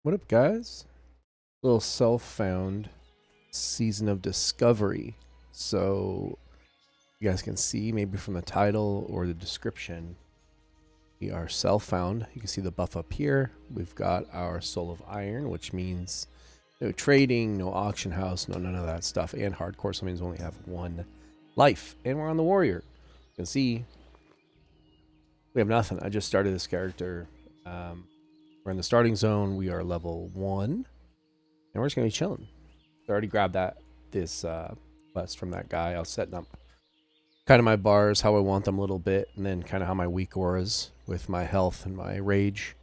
What up, guys? Little self-found season of discovery. So you guys can see maybe from the title or the description, we are self-found. You can see the buff up here. We've got our Soul of Iron, which means no trading, no auction house, no none of that stuff. And hardcore, so means we only have one life. And we're on the warrior. You can see we have nothing. I just started this character. We're in the starting zone. We are level 1. And we're just going to be chilling. I already grabbed this quest from that guy. I was setting up kind of my bars, how I want them a little bit, and then kind of how my week was with my health and my rage.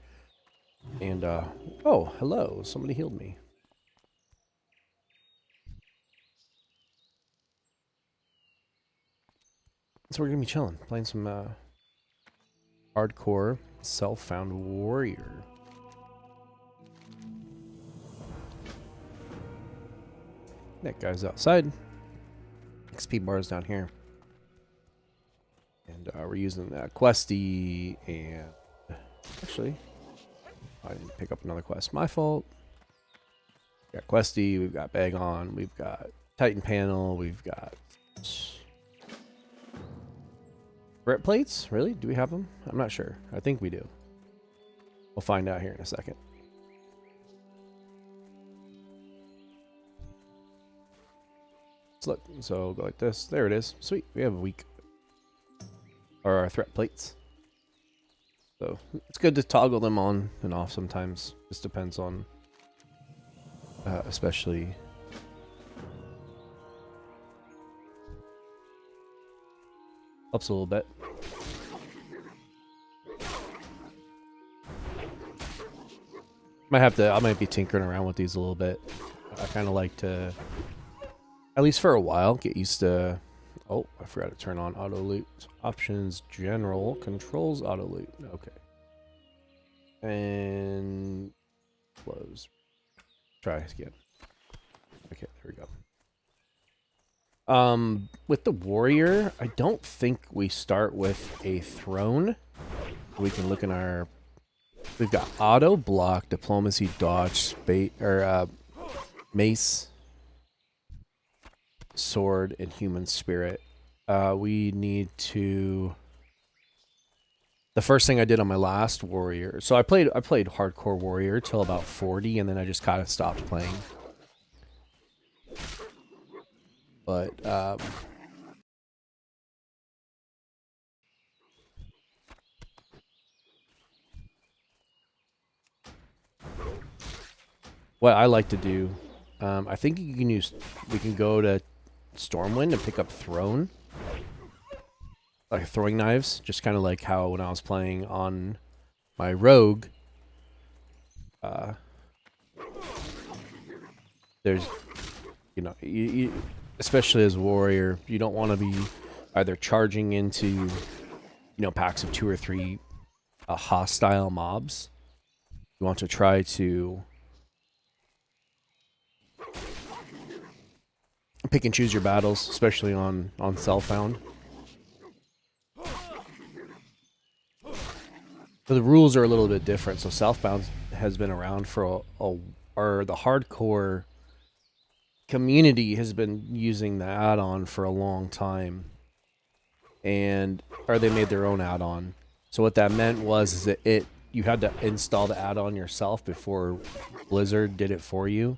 And, oh, hello. Somebody healed me. So we're going to be chilling, playing some hardcore self-found warrior. That guy's outside. XP bars down here. And we're using Questy and... Actually, I didn't pick up another quest. My fault. We've got Questy, we've got Bagnon, we've got Titan Panel, we've got... Brett plates? Really? Do we have them? I'm not sure. I think we do. We'll find out here in a second. Let's look. So go like this. There it is. Sweet. We have a week. Or our threat plates. So it's good to toggle them on and off sometimes. Just depends on especially helps a little bit. I might be tinkering around with these a little bit. I kind of like to, at least for a while, get used to... Oh, I forgot to turn on auto loot. Options, general, controls, auto loot. Okay. And close. Try again. Okay, there we go. With the warrior, I don't think we start with a throne. We can look in our... We've got auto, block, diplomacy, dodge, spate, or mace, sword, and human spirit. We need to... The first thing I did on my last warrior... So I played hardcore warrior till about 40, and then I just kind of stopped playing. But, what I like to do... I think you can use... We can go to Stormwind and pick up Throne. Like throwing knives. Just kind of like how when I was playing on my rogue... there's... You know, especially as a warrior, you don't want to be either charging into, you know, packs of 2 or 3 hostile mobs. You want to try to pick and choose your battles, especially on self-found. So the rules are a little bit different. So self-found has been around for or the hardcore community has been using the add-on for a long time, or they made their own add-on. So what that meant was that you had to install the add-on yourself before Blizzard did it for you.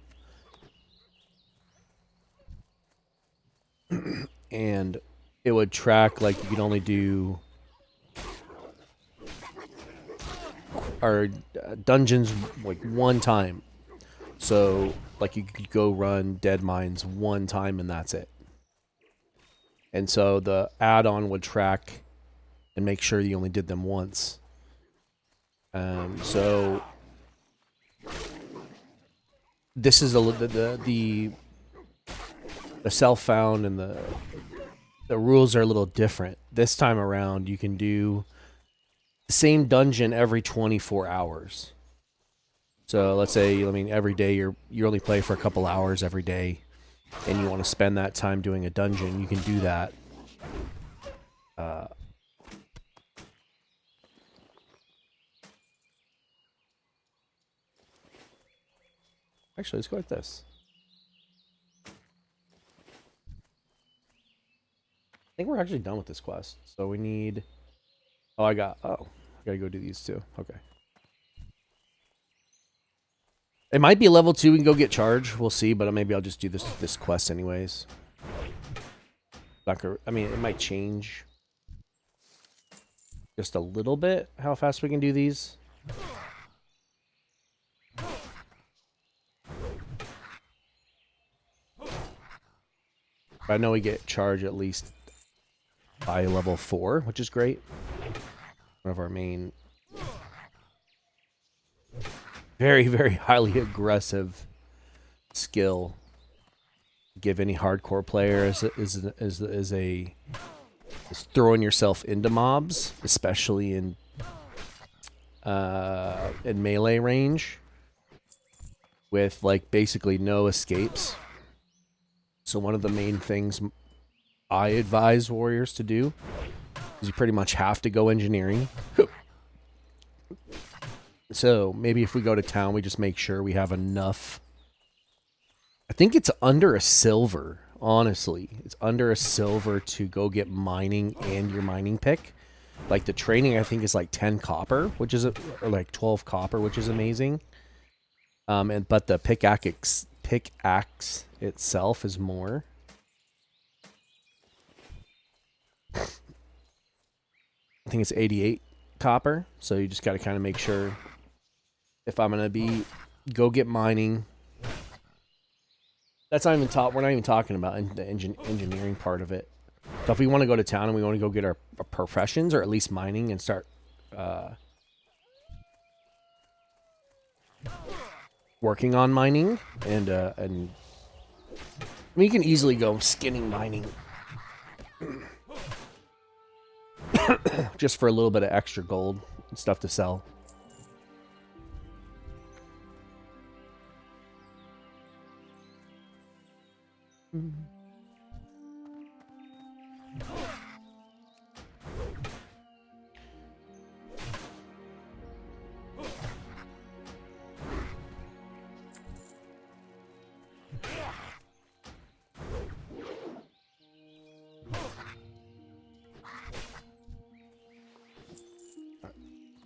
And it would track, like, you could only do dungeons like one time. So like you could go run dead mines one time and that's it. And so the add-on would track and make sure you only did them once. So this is the self-found, and the rules are a little different. This time around, you can do the same dungeon every 24 hours. So let's say, I mean, every day you only play for a couple hours every day, and you want to spend that time doing a dungeon, you can do that. Actually, let's go like this. I think we're actually done with this quest. So we need... Oh, I gotta go do these too. Okay. It might be level 2. We can go get charge. We'll see, but maybe I'll just do this quest anyways. I mean, it might change just a little bit how fast we can do these. But I know we get charge at least by level 4, which is great. One of our main... Very, very highly aggressive skill. Give any hardcore player is throwing yourself into mobs, especially in melee range, with like basically no escapes. So one of the main things I advise warriors to do is you pretty much have to go engineering. So maybe if we go to town, we just make sure we have enough. I think it's under a silver, honestly. It's under a silver to go get mining and your mining pick. Like the training, I think, is like 10 copper, which is or like 12 copper, which is amazing. But the pickaxe itself is more. I think it's 88 copper, so you just got to kind of make sure. If I'm gonna go get mining, that's not even we're not even talking about the engineering part of it. So if we want to go to town and we want to go get our professions, or at least mining, and start working on mining, and I mean, you can easily go skinning mining just for a little bit of extra gold and stuff to sell.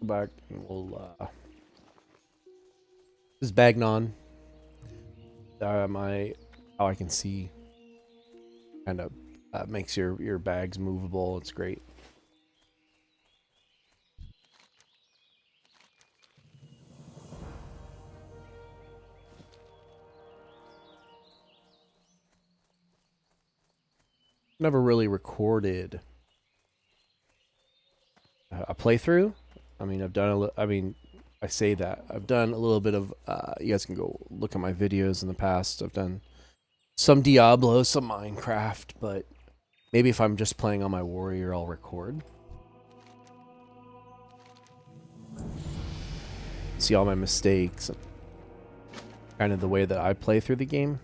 Back and we'll this is Bagnon. How I can see kind of makes your bags movable. It's great. Never really recorded a playthrough. I mean, I say that I've done a little bit of. You guys can go look at my videos in the past. I've done some Diablo, some Minecraft, but maybe if I'm just playing on my warrior, I'll record. See all my mistakes, kind of the way that I play through the game.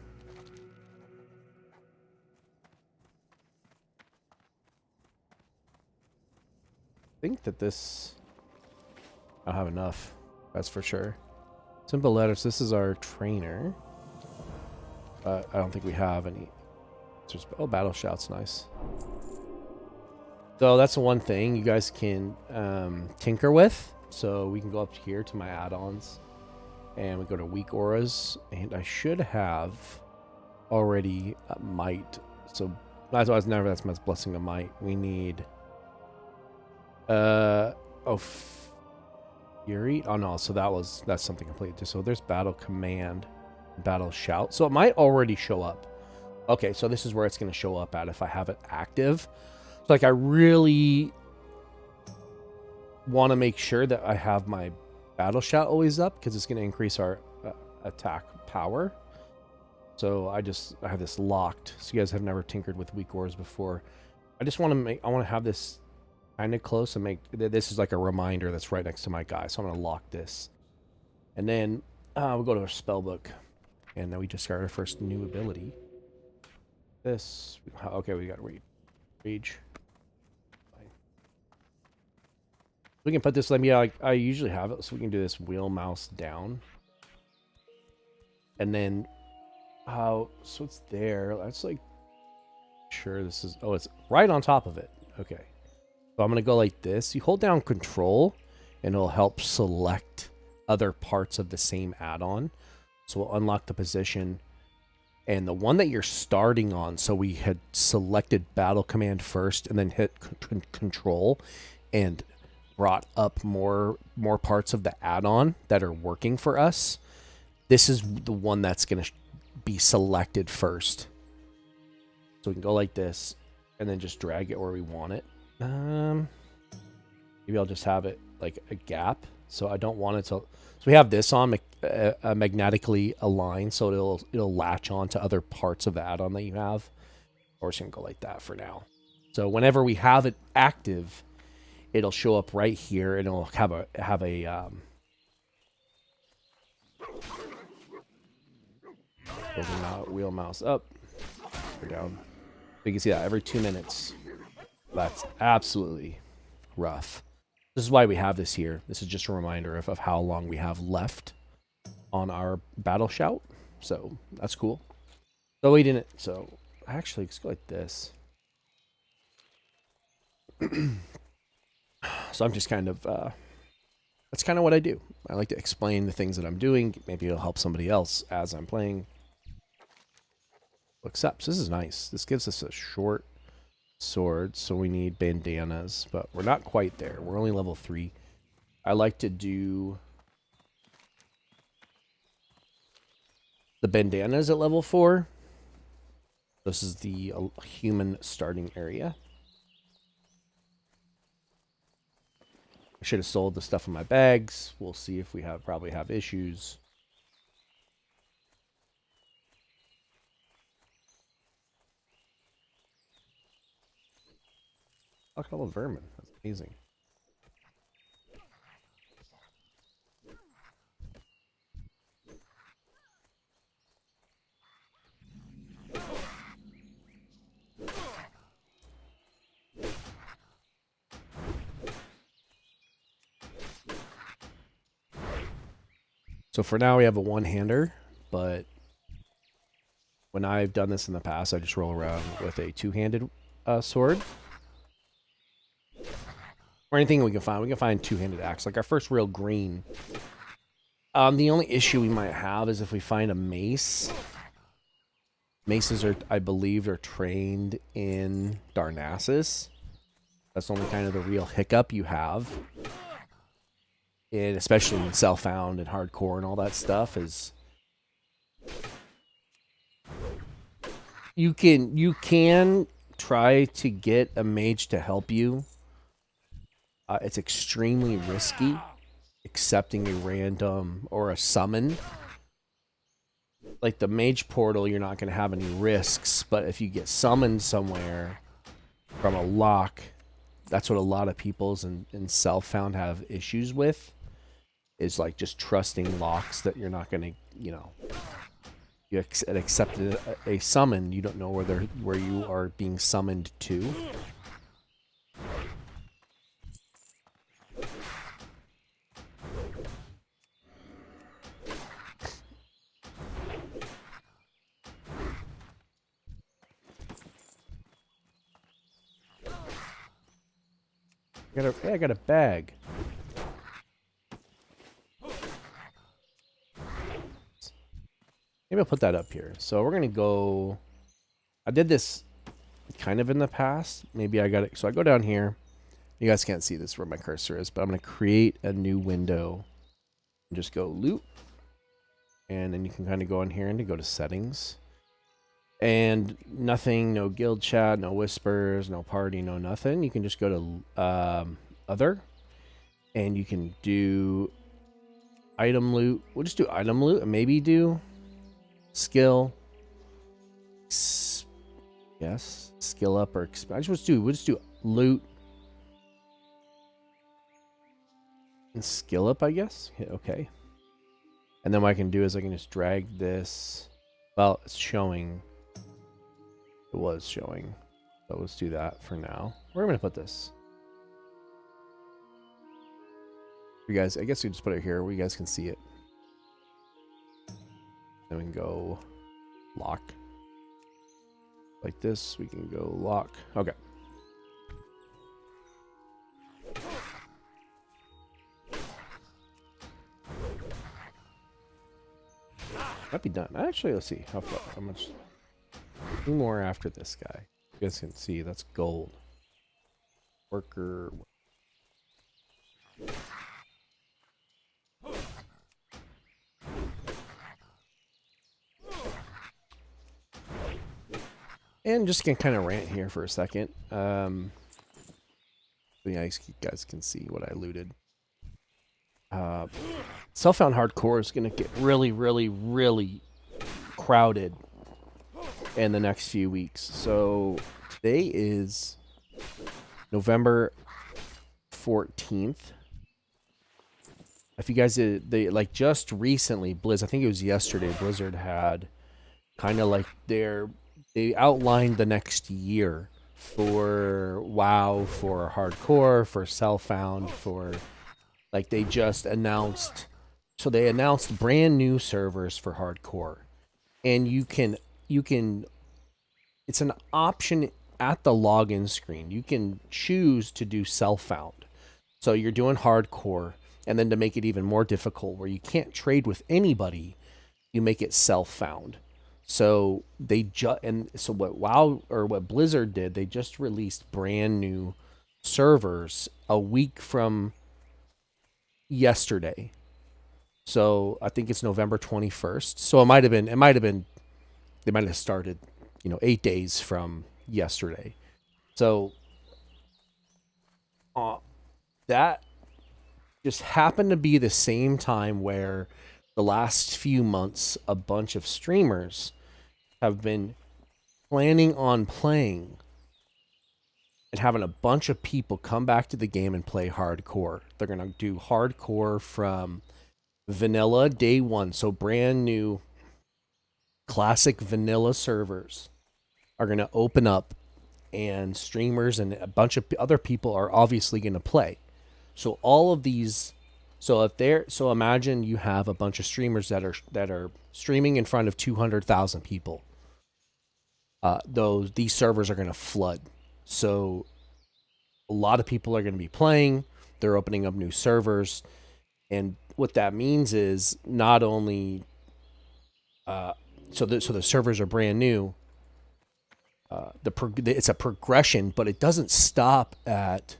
I think that this... I don't have enough, that's for sure. Simple letters, this is our trainer. But I don't think we have any. Just, oh, battle shout's nice. So that's the one thing you guys can tinker with. So we can go up here to my add-ons. And we go to weak auras. And I should have already might. So that's my blessing of might. We need... Fury? Oh no, so that's something completely. So there's battle command, battle shout. So it might already show up. Okay, so this is where it's going to show up at if I have it active. So like I really want to make sure that I have my battle shout always up because it's going to increase our attack power. So I have this locked. So you guys have never tinkered with weak auras before. I just want to have this kind of close and make this is like a reminder that's right next to my guy. So I'm going to lock this. And then we'll go to our spell book. And then we discard our first new ability. This. Okay, we got rage. We can put this, I usually have it, so we can do this wheel mouse down. And then, so it's there. That's like, sure, this is, oh, it's right on top of it. Okay. So I'm going to go like this. You hold down control and it'll help select other parts of the same add-on. So we'll unlock the position. And the one that you're starting on, so we had selected battle command first and then hit control and brought up more parts of the add-on that are working for us. This is the one that's going to be selected first. So we can go like this and then just drag it where we want it. Maybe I'll just have it like a gap. So I don't want it to... So we have this on magnetically aligned, so it'll latch on to other parts of the add-on that you have. Or it's going to go like that for now. So whenever we have it active, it'll show up right here, and it'll have a wheel mouse up or down. So you can see that every 2 minutes. That's absolutely rough. This is why we have this here. This is just a reminder of how long we have left on our battle shout. So that's cool. So we didn't. So actually, let's go like this. So I'm just kind of, that's kind of what I do. I like to explain the things that I'm doing. Maybe it'll help somebody else as I'm playing. Accepts. This is nice. This gives us a short sword, so we need bandanas, but we're not quite there. We're only level 3. I like to do the bandanas at level 4. This is the human starting area. I should have sold the stuff in my bags. We'll see if we probably have issues. Look at all the vermin. That's amazing. So for now we have a one-hander, but when I've done this in the past, I just roll around with a two-handed sword. Or anything we can find. We can find two-handed axe. Like our first real green. The only issue we might have is if we find a mace. Maces are, I believe, are trained in Darnassus. That's only kind of the real hiccup you have. And especially in self-found and hardcore and all that stuff is... You can try to get a mage to help you. It's extremely risky accepting a random or a summon. Like the mage portal, you're not going to have any risks, but if you get summoned somewhere from a lock, that's what a lot of people's in self-found have issues with, is like just trusting locks that you're not going to, you know, you accepted a summon, you don't know where you are being summoned to. I got a bag. Maybe I'll put that up here. So we're going to go... I did this kind of in the past. Maybe I got it. So I go down here. You guys can't see this where my cursor is, but I'm going to create a new window. And just go loot. And then you can kind of go in here and go to settings. And nothing, no guild chat, no whispers, no party, no nothing. You can just go to other. And you can do item loot. We'll just do item loot and maybe do skill. Yes. Skill up or we'll just do loot. And skill up, I guess. Hit OK. And then what I can do is I can just drag this. Well, it's showing. It was showing. So let's do that for now. Where am I going to put this? You guys, I guess we just put it here where you guys can see it. Then we can go lock. Like this, we can go lock. Okay. Might be done. Actually, let's see how much. 2 more after this guy. You guys can see that's gold. Worker. And just gonna kind of rant here for a second. Yeah, you guys can see what I looted. Self-found hardcore is gonna get really, really, really crowded in the next few weeks. So today is November 14th. If you guys did, they like just recently, I think it was yesterday, Blizzard had kind of like they outlined the next year for WoW, for hardcore, for self-found, for like they just announced. So they announced brand new servers for hardcore, and you can it's an option at the login screen. You can choose to do self-found. So you're doing hardcore, and then to make it even more difficult, where you can't trade with anybody, you make it self-found. So what Blizzard did, they just released brand new servers a week from yesterday. So I think it's November 21st. So they might have started, 8 days from yesterday. So that just happened to be the same time where the last few months a bunch of streamers have been planning on playing and having a bunch of people come back to the game and play hardcore. They're going to do hardcore from vanilla day one. So brand new classic vanilla servers are going to open up, and streamers and a bunch of other people are obviously going to play. So all of these, so imagine you have a bunch of streamers that are streaming in front of 200,000 people. These servers are going to flood. So a lot of people are going to be playing. They're opening up new servers, and what that means is not only so the servers are brand new. It's a progression, but it doesn't stop at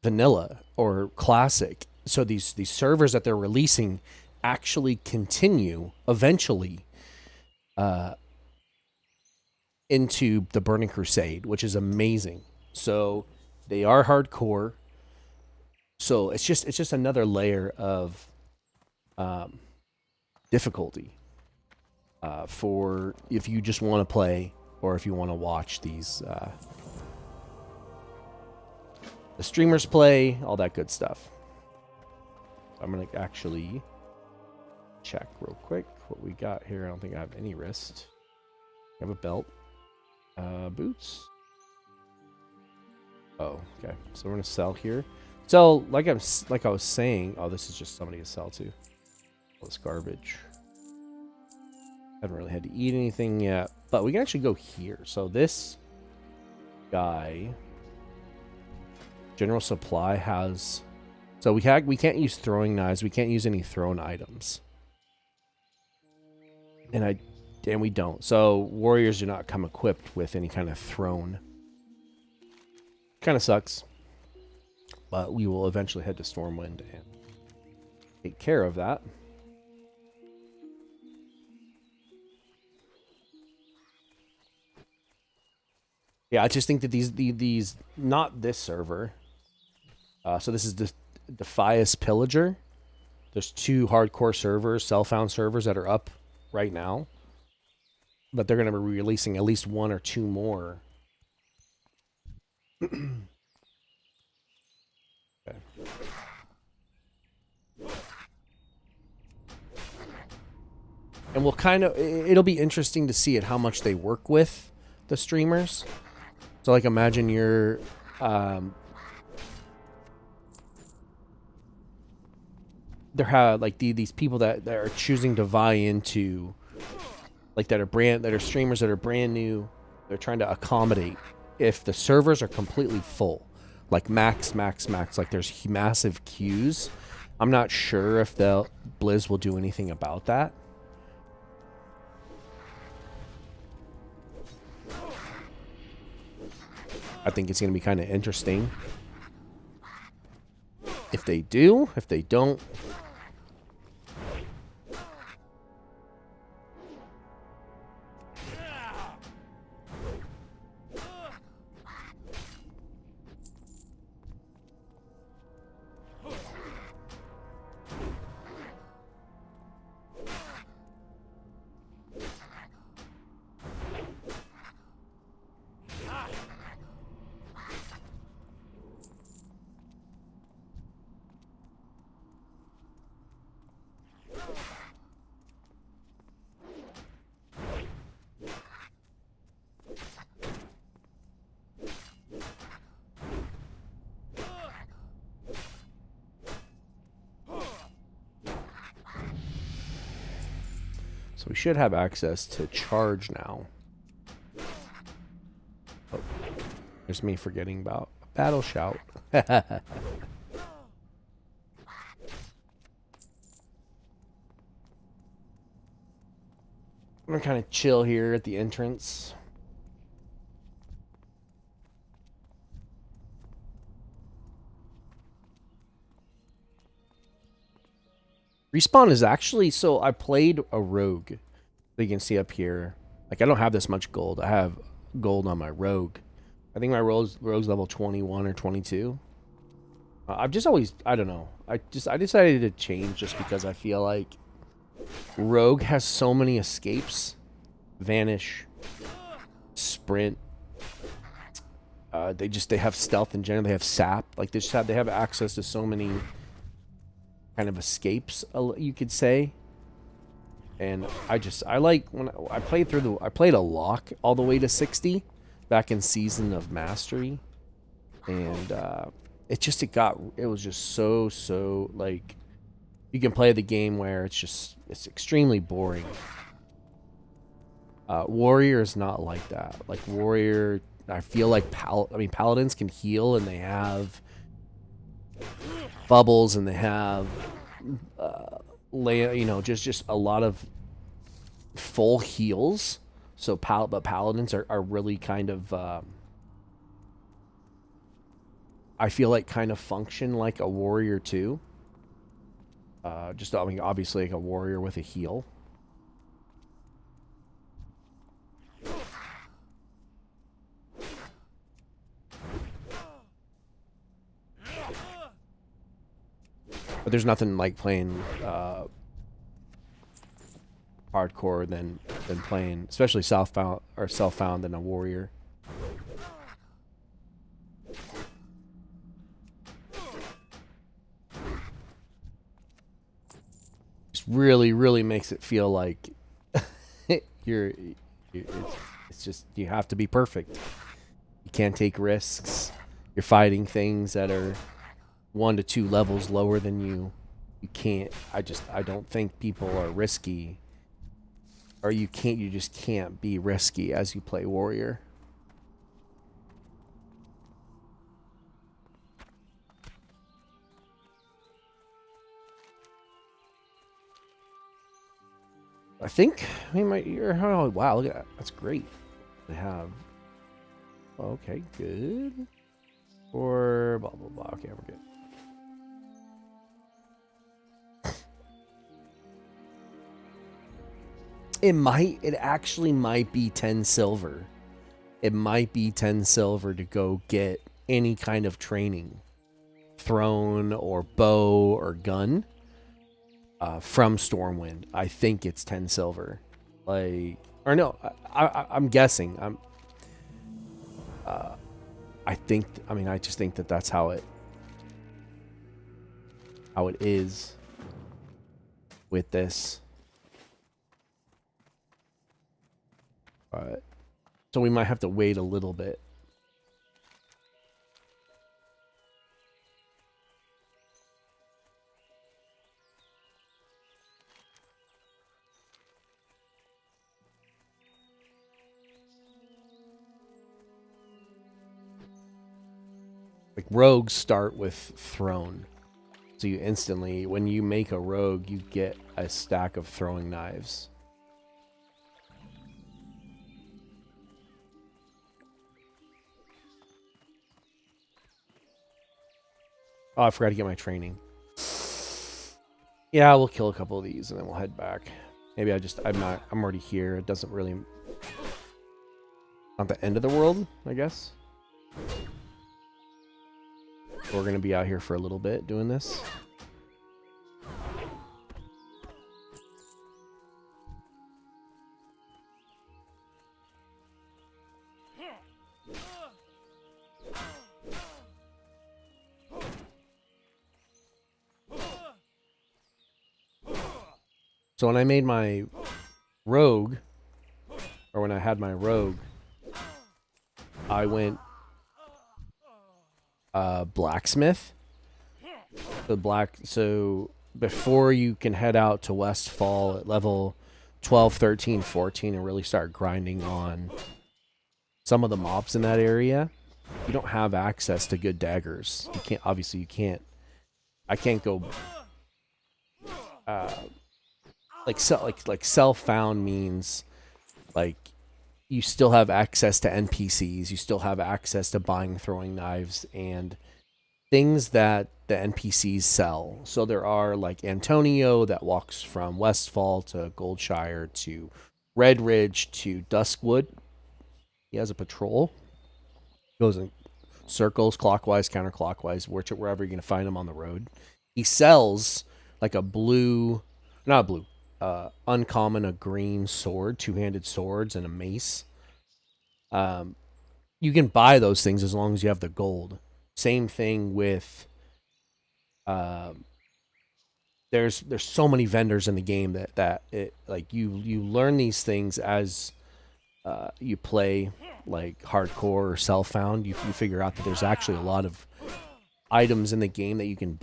vanilla or classic. So these servers that they're releasing actually continue eventually into the Burning Crusade, which is amazing. So they are hardcore. So it's just another layer of difficulty for if you just want to play or if you want to watch these the streamers play, all that good stuff. I'm gonna actually check real quick what we got here. I don't think I have any wrist. I have a belt. Boots. Oh, okay. So we're gonna sell here. So like I was saying, oh, this is just somebody to sell to. All this garbage. Haven't really had to eat anything yet, but we can actually go here. So this guy, General Supply, has. So we can't use throwing knives. We can't use any thrown items. And we don't. So warriors do not come equipped with any kind of thrown. Kind of sucks. But we will eventually head to Stormwind and take care of that. Yeah, I just think that these not this server. So this is the Defias Pillager. There's 2 hardcore servers, self-found servers that are up right now. But they're going to be releasing at least 1 or 2 more. Okay. And it'll be interesting to see how much they work with the streamers. So like imagine you're there have like these people that are choosing to vie into, like that are streamers that are brand new. They're trying to accommodate if the servers are completely full, like max, like there's massive queues. I'm not sure if the Blizz will do anything about that. I think it's going to be kind of interesting. If they do, if they don't. So we should have access to charge now. Oh, there's me forgetting about battle shout. I'm gonna kind of chill here at the entrance. Respawn is actually, so I played a rogue. You can see up here. Like, I don't have this much gold. I have gold on my rogue. I think my rogue's level 21 or 22. I've just always, I don't know. I decided to change just because I feel like rogue has so many escapes. Vanish, sprint. They have stealth in general. They have sap. Like, they have access to so many kind of escapes, you could say. And I like when I played a lock all the way to 60 back in Season of Mastery, and it was just so like, you can play the game where it's extremely boring. Warrior is not like that. Like, Warrior, I feel like Paladins can heal, and they have bubbles, and they have just a lot of full heals. So but Paladins are really kind of I feel like kind of function like a warrior too. Obviously like a warrior with a heal. But there's nothing like playing hardcore than playing, especially self-found than a warrior. Just really makes it feel like it's just, you have to be perfect. You can't take risks. You're fighting things that are 1 to 2 levels lower than you. You can't. I don't think people are risky. Or you just can't be risky as you play warrior. I think we might. Oh wow! Look at that. That's great. They have. Okay, good. Or blah blah blah. Okay, we're good. It actually might be 10 silver. It might be 10 silver to go get any kind of training, throne or bow or gun. From Stormwind, I think it's 10 silver. Like, or no, I'm guessing. I just think that that's how it is with this. So we might have to wait a little bit. rogues start with thrown. So you instantly, when you make a rogue, you get a stack of throwing knives. Oh, I forgot to get my training. Yeah, we'll kill a couple of these and then we'll head back. Maybe I'm already here. It doesn't really, not the end of the world, I guess. We're going to be out here for a little bit doing this. So when I made my rogue, or when I had my rogue, I went blacksmith. So before you can head out to Westfall at level 12, 13, 14 and really start grinding on some of the mobs in that area, you don't have access to good daggers. You can't, obviously you can't, I can't go like self-found means like you still have access to NPCs, you still have access to buying throwing knives and things that the NPCs sell. So there are like Antonio that walks from Westfall to Goldshire to Red Ridge to Duskwood. He has a patrol. Goes in circles, clockwise, counterclockwise, wherever you're going to find him on the road. He sells like a blue, not blue, uncommon, a green sword, two-handed swords, and a mace. You can buy those things as long as you have the gold. Same thing with there's so many vendors in the game that it like you learn these things as you play like hardcore or self-found. You figure out that there's actually a lot of items in the game that you can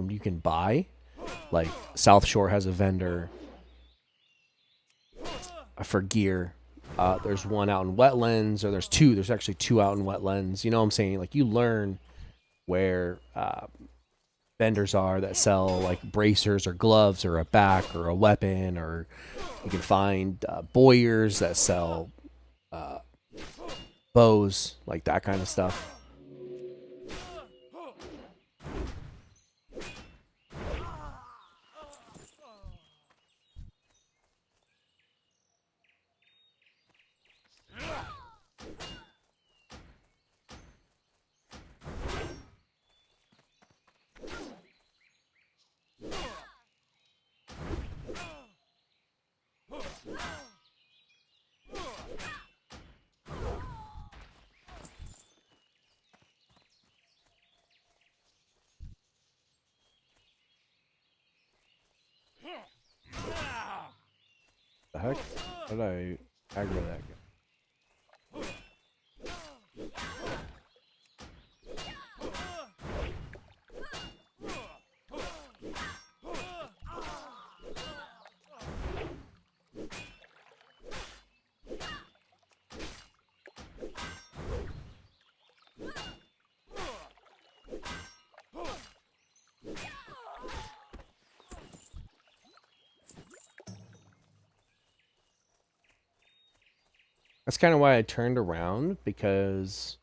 you can buy. Like South Shore has a vendor for gear. There's one out in Wetlands, or there's actually two out in Wetlands. You know what I'm saying? Like you learn where vendors are that sell like bracers or gloves or a back or a weapon, or you can find bowyers that sell bows, like that kind of stuff. The heck? How did I aggro that guy? That's kind of why I turned around, because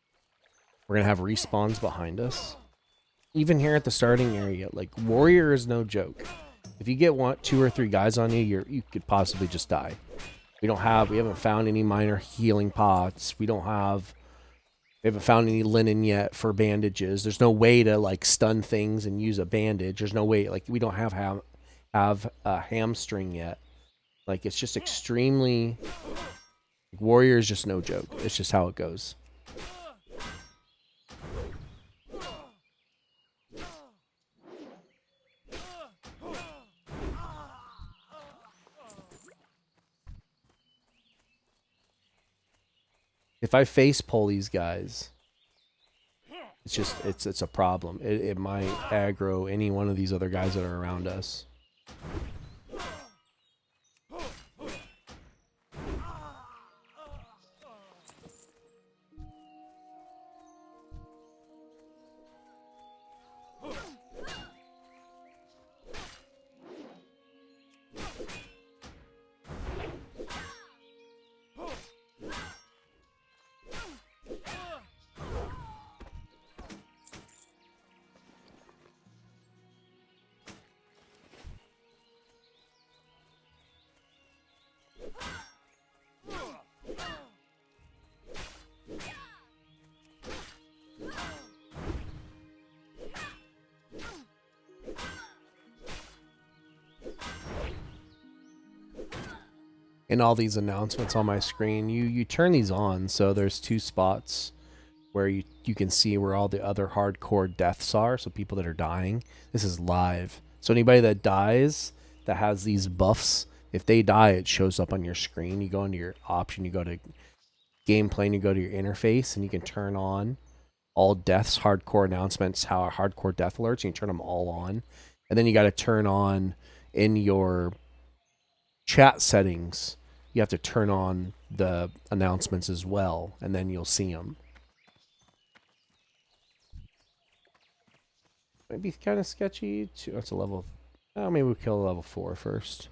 we're going to have respawns behind us. Even here at the starting area, like warrior is no joke. If you get two or three guys on you, you could possibly just die. We haven't found any minor healing pots. We haven't found any linen yet for bandages. There's no way to like stun things and use a bandage. There's no way, like we don't have a hamstring yet. Like it's just extremely, warrior is just no joke. It's just how it goes. If I face pull these guys, it's a problem. It might aggro any one of these other guys that are around us. in all these announcements on my screen, you turn these on, so there's 2 spots where you can see where all the other hardcore deaths are, so people that are dying. This is live. So anybody that dies that has these buffs, if they die, it shows up on your screen. You go into your option, you go to gameplay, and you go to your interface, and you can turn on all deaths, hardcore announcements, how hardcore death alerts, and you turn them all on. And then you got to turn on in your chat settings, you have to turn on the announcements as well, and then you'll see them. Might be kind of sketchy. That's a level. Oh, maybe we'll kill a level 4 first.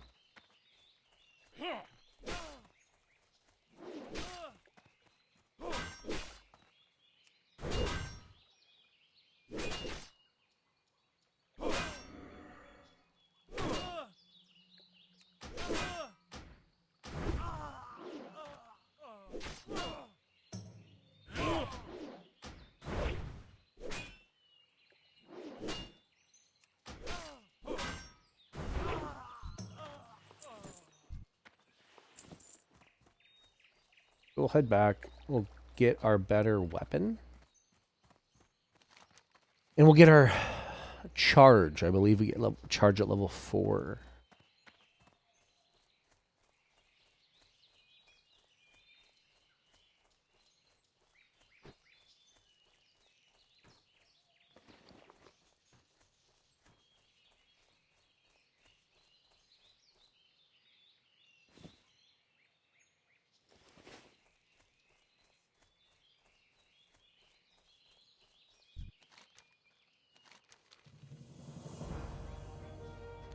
We'll head back. We'll get our better weapon. And we'll get our charge. I believe we get charge at level 4.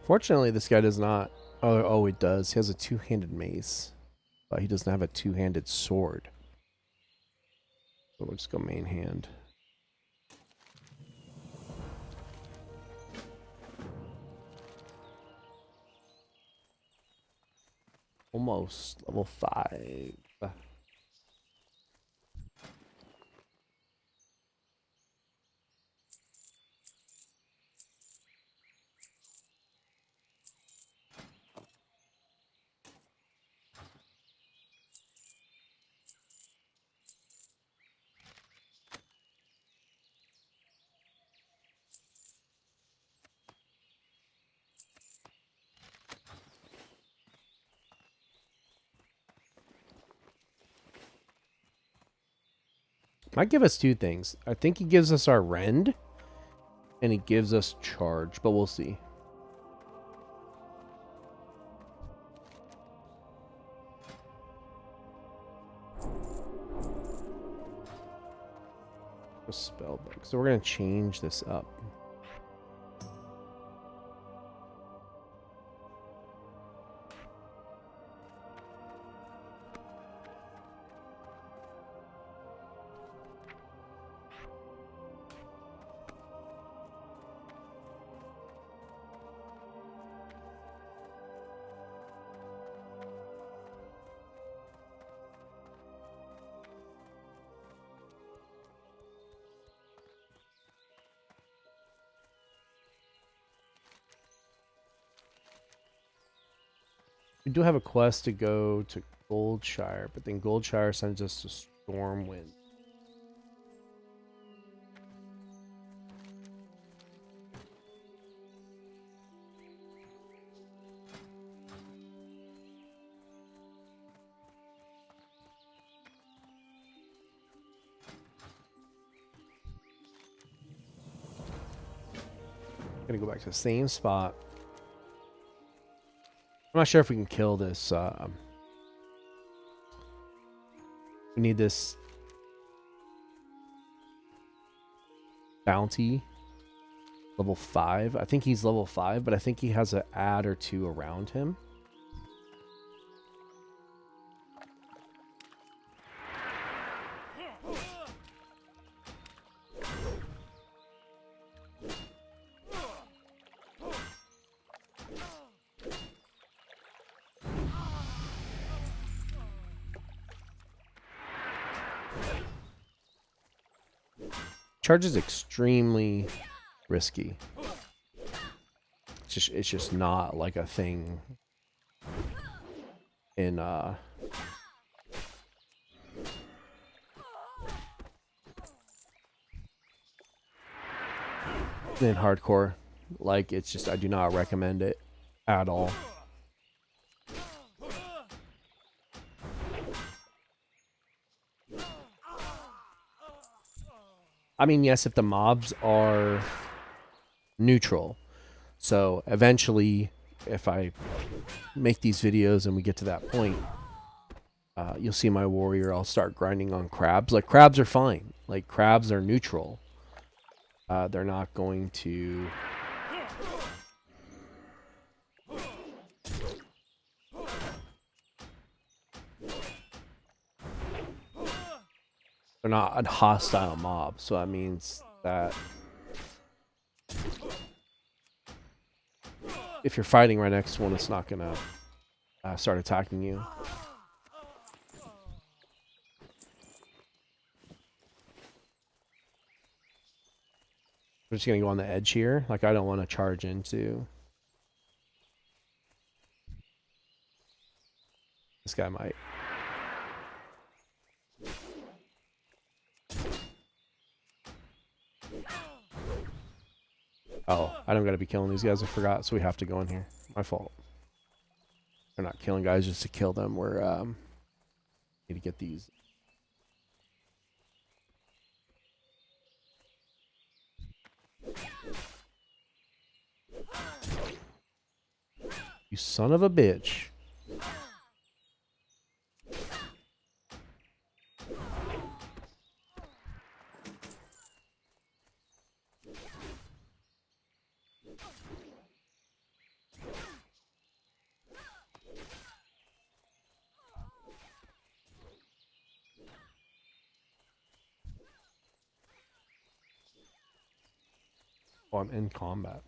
Fortunately, this guy does not. Oh, it does. He has a 2-handed mace, but he doesn't have a 2-handed sword. So we'll just go main hand. Almost level 5. Might give us 2 things. I think he gives us our Rend, and he gives us charge, but we'll see. A spell book. So we're going to change this up. We do have a quest to go to Goldshire, but then Goldshire sends us to Stormwind. Gonna go back to the same spot. I'm not sure if we can kill this. We need this bounty. Level 5. I think he's level 5, but I think he has an add or 2 around him. Charge is extremely risky. It's just not like a thing. in hardcore. Like, it's just, I do not recommend it at all. I mean, yes, if the mobs are neutral. So eventually, if I make these videos and we get to that point, you'll see my warrior. I'll start grinding on crabs. Like, crabs are fine. Like, crabs are neutral. They're not going to... They're not a hostile mob. So that means that if you're fighting right next to one, it's not going to start attacking you. We're just going to go on the edge here. Like, I don't want to charge into... This guy might. Oh, I don't gotta be killing these guys. I forgot, so we have to go in here. My fault. They're not killing guys just to kill them. We're need to get these. You son of a bitch. Oh, I'm in combat.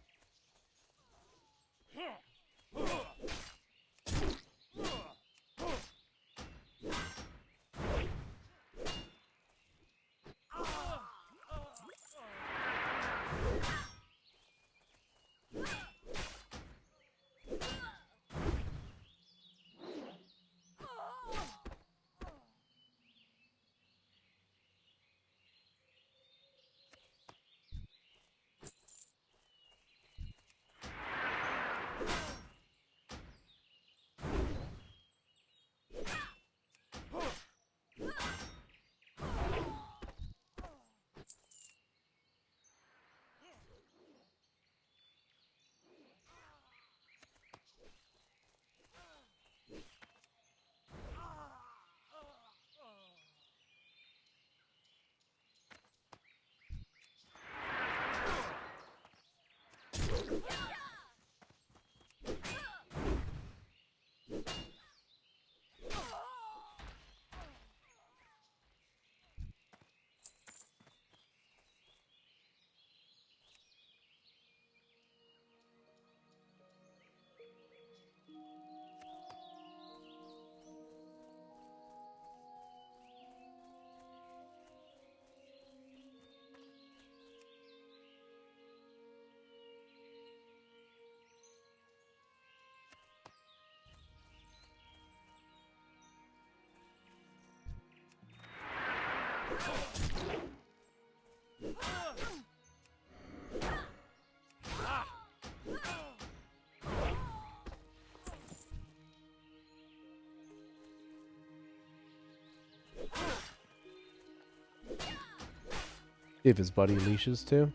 See if his buddy leashes too.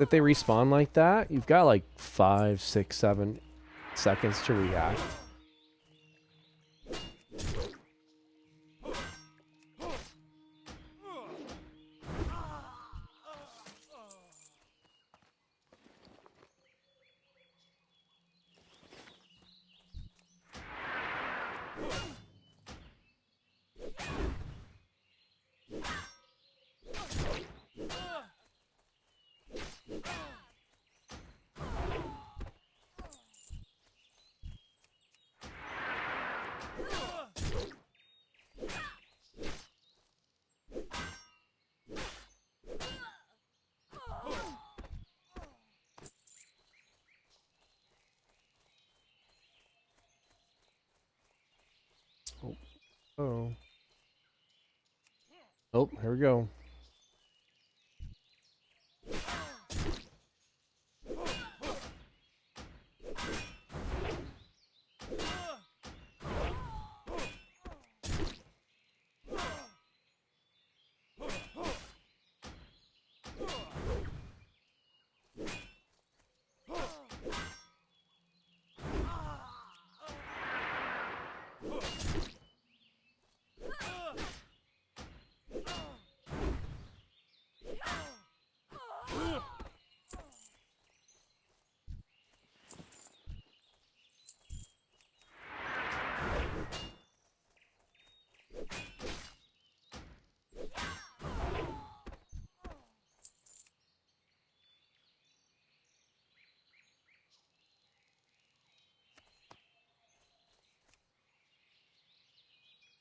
If they respawn like that, you've got like 5, 6, 7 seconds to react. Oh. Oh, here we go.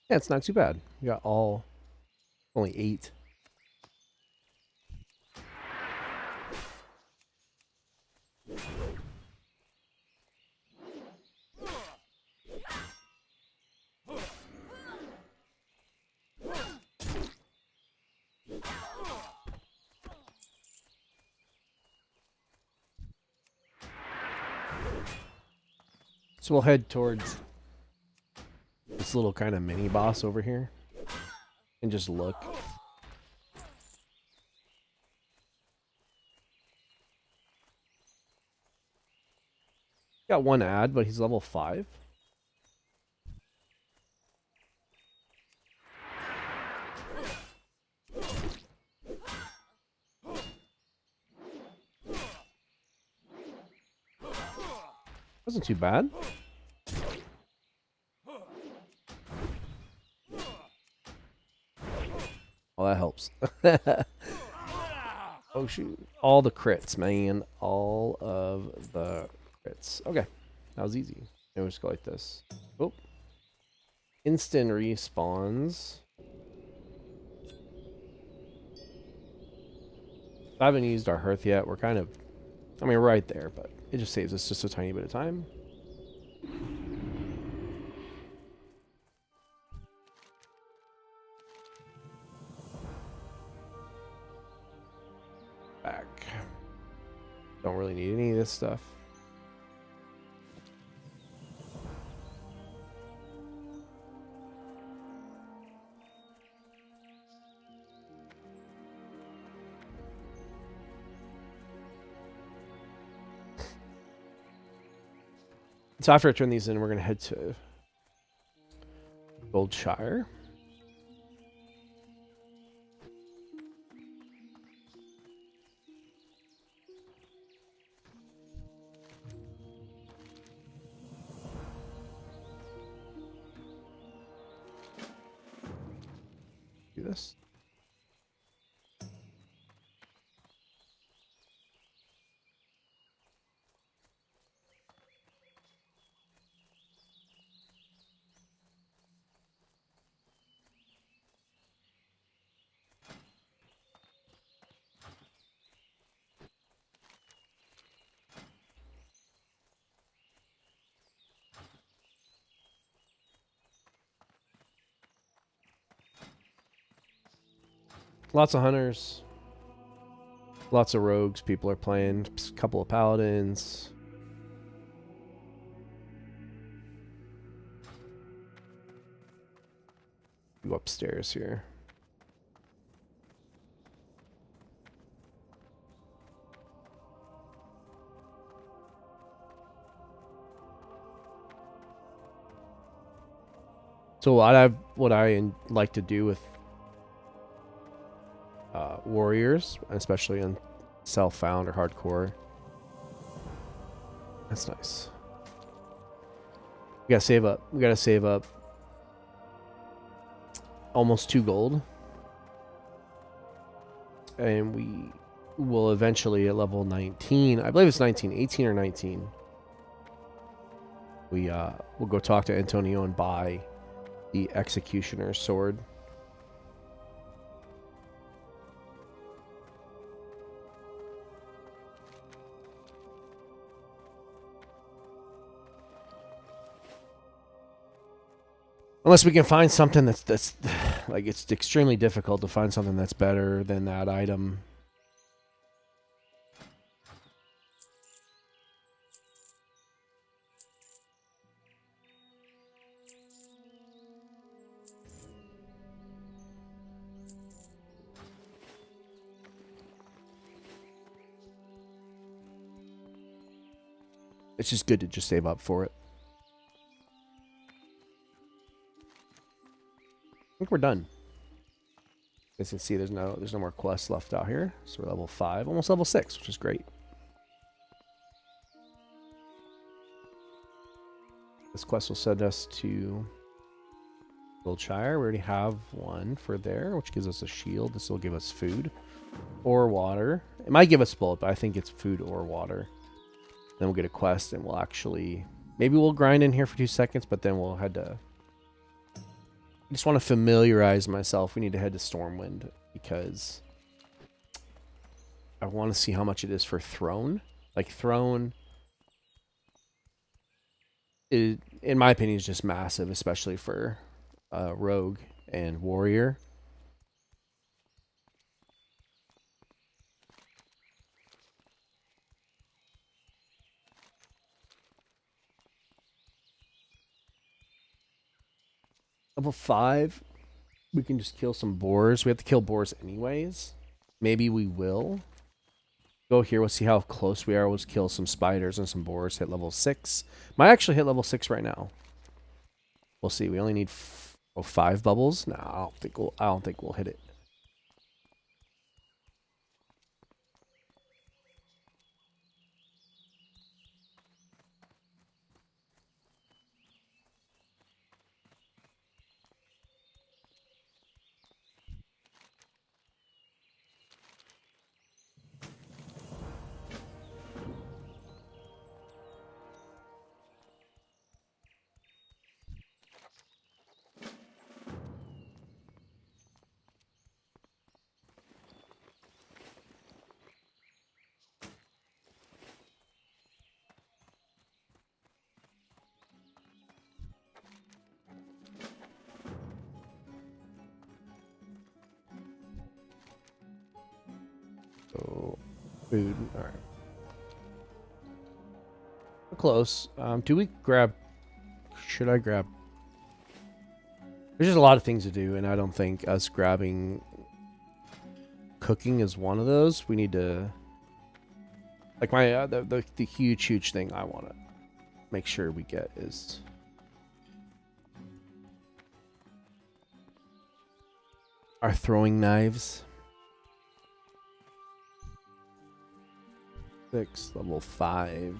Yeah, it's not too bad. We got all only 8. So we'll head towards this little kind of mini boss over here and just look. Got 1 ad, but he's level 5. Wasn't too bad. Well, that helps. Oh, shoot. All the crits, man. All of the crits. Okay. That was easy. We'll just go like this. Oh. Instant respawns. I haven't used our hearth yet. We're kind of... I mean, we're right there, but it just saves us just a tiny bit of time. Back. Don't really need any of this stuff. So after I turn these in, we're going to head to Goldshire. Do this. Lots of hunters. Lots of rogues people are playing. A couple of paladins. Go upstairs here. So what I like to do with warriors, especially on self-found or hardcore. That's nice. We gotta save up. We gotta save up almost 2 gold. And we will eventually at level 19, I believe it's 19, 18 or 19. We'll go talk to Antonio and buy the Executioner's sword. Unless we can find something that's like, it's extremely difficult to find something that's better than that item. It's just good to just save up for it. I think we're done. As you can see, there's no more quests left out here. So we're level 5, almost level 6, which is great. This quest will send us to Goldshire. We already have one for there, which gives us a shield. This will give us food or water. It might give us both, but I think it's food or water. Then we'll get a quest, and we'll actually... Maybe we'll grind in here for 2 seconds, but then we'll head to... I just want to familiarize myself. We need to head to Stormwind, because I want to see how much it is for Throne. Like, Throne, in my opinion, is just massive, especially for Rogue and Warrior. Level 5, we can just kill some boars. We have to kill boars anyways. Maybe we will. Go here, we'll see how close we are. We'll just kill some spiders and some boars. Hit level 6. Might actually hit level 6 right now. We'll see. We only need 5 bubbles. No, I don't think we'll hit it. So, food. All right. We're close. Do we grab... Should I grab... There's just a lot of things to do, and I don't think us grabbing cooking is one of those. We need to... Like, my the huge thing I want to make sure we get is... our throwing knives. 6, level 5.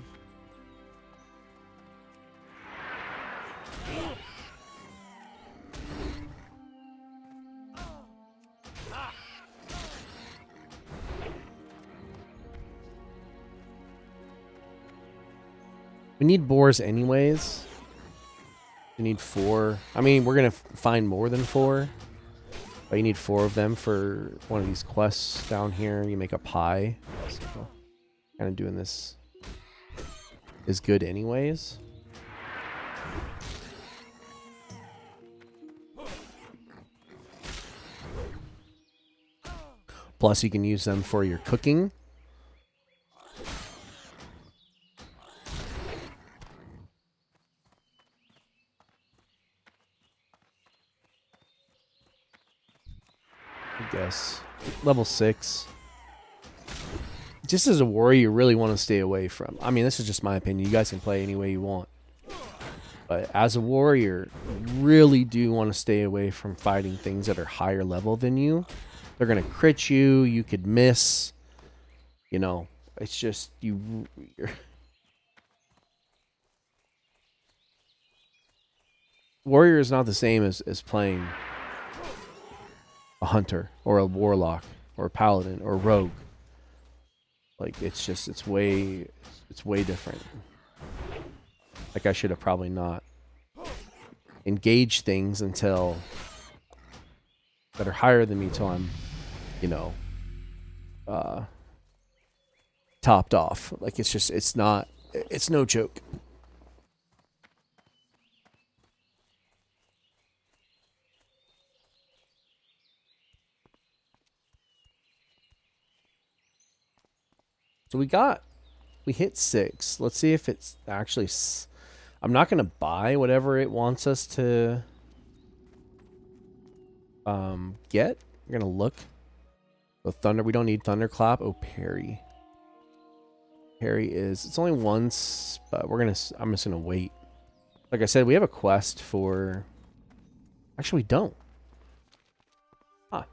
We need boars anyways. We need 4. I mean, we're going to find more than 4. But you need 4 of them for one of these quests down here. You make a pie. So kind of doing this is good anyways. Plus you can use them for your cooking. I guess. Level 6. Just as a warrior, you really want to stay away from. I mean, this is just my opinion. You guys can play any way you want. But as a warrior, you really do want to stay away from fighting things that are higher level than you. They're going to crit you. You could miss. You know, it's just you're warrior is not the same as playing a hunter or a warlock or a paladin or a rogue. Like, it's just, it's way different. Like, I should have probably not engaged things until that are higher than me till I'm, you know, topped off. Like, it's just, it's no joke. So we hit 6. Let's see if it's actually... I'm not going to buy whatever it wants us to get. We're going to look. So Thunder, we don't need Thunderclap. Oh, Parry. Parry is... It's only once, but we're going to... I'm just going to wait. Like I said, we have a quest for... Actually, we don't. Huh. I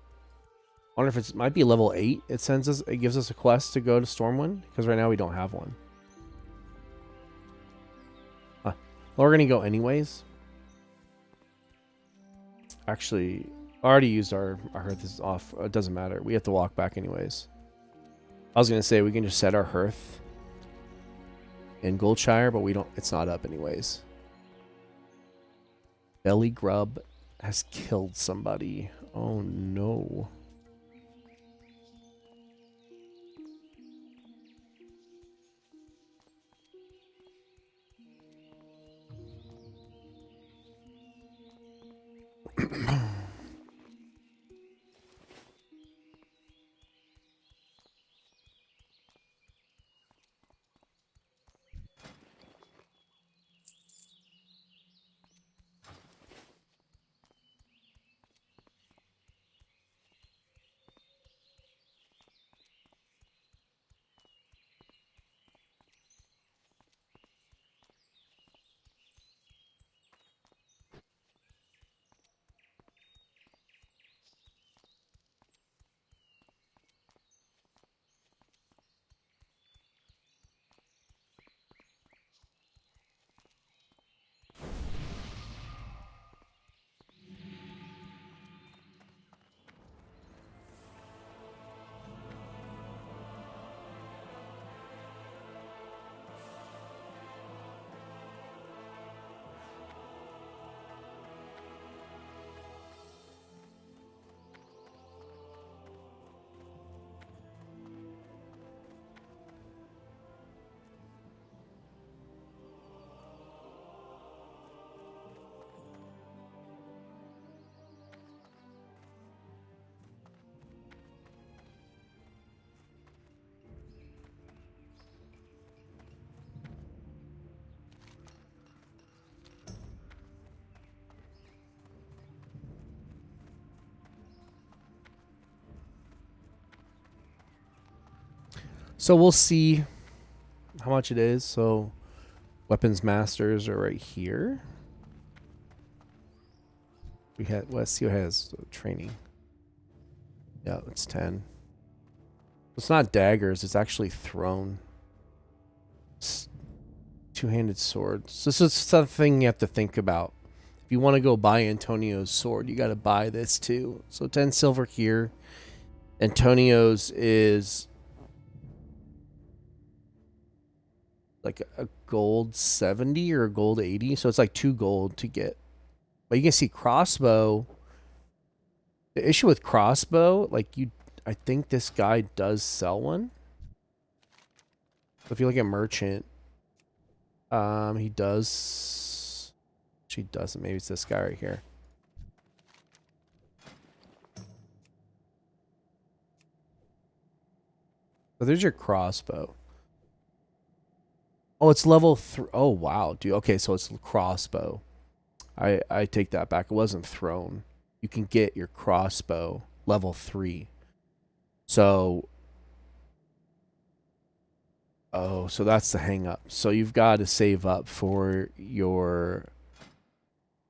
wonder if it might be level 8. It sends us... It gives us a quest to go to Stormwind. Because right now we don't have one. Huh. Well, we're going to go anyways. Actually... I already used our hearth is off. It doesn't matter. We have to walk back anyways. I was going to say we can just set our hearth in Goldshire, but we don't. It's not up anyways. Belly Grub has killed somebody. Oh no. So we'll see how much it is. So weapons masters are right here. We had, let's see what it has training. Yeah, it's 10. It's not daggers, it's actually thrown. Two-handed swords. So this is something you have to think about. If you want to go buy Antonio's sword, you got to buy this too. So 10 silver here. Antonio's is like a gold 70 or a gold 80. So it's like 2 gold to get. But you can see crossbow. The issue with crossbow, like I think this guy does sell one. So if you look at merchant, he does. She doesn't. Maybe it's this guy right here. So there's your crossbow. Oh, it's level 3. Oh, wow, dude. Okay, so it's crossbow. I take that back. It wasn't thrown. You can get your crossbow level 3. So... Oh, so that's the hang up. So you've got to save up for your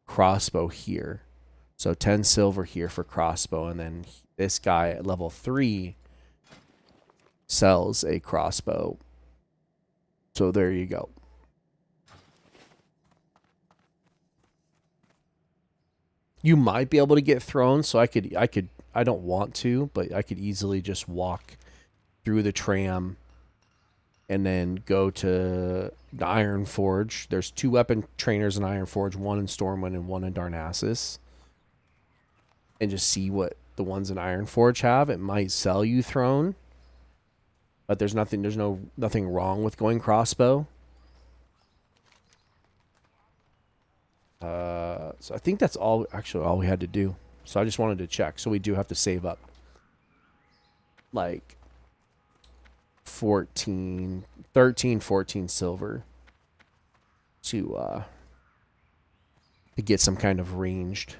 crossbow here. So 10 silver here for crossbow. And then this guy at level 3 sells a crossbow. So there you go. You might be able to get thrown. So I don't want to, but I could easily just walk through the tram and then go to the Iron Forge. There's 2 weapon trainers in Iron Forge, one in Stormwind and one in Darnassus. And just see what the ones in Iron Forge have. It might sell you thrown. But there's nothing wrong with going crossbow. So I think that's all we had to do. So I just wanted to check. So we do have to save up like 13, 14 silver to get some kind of ranged.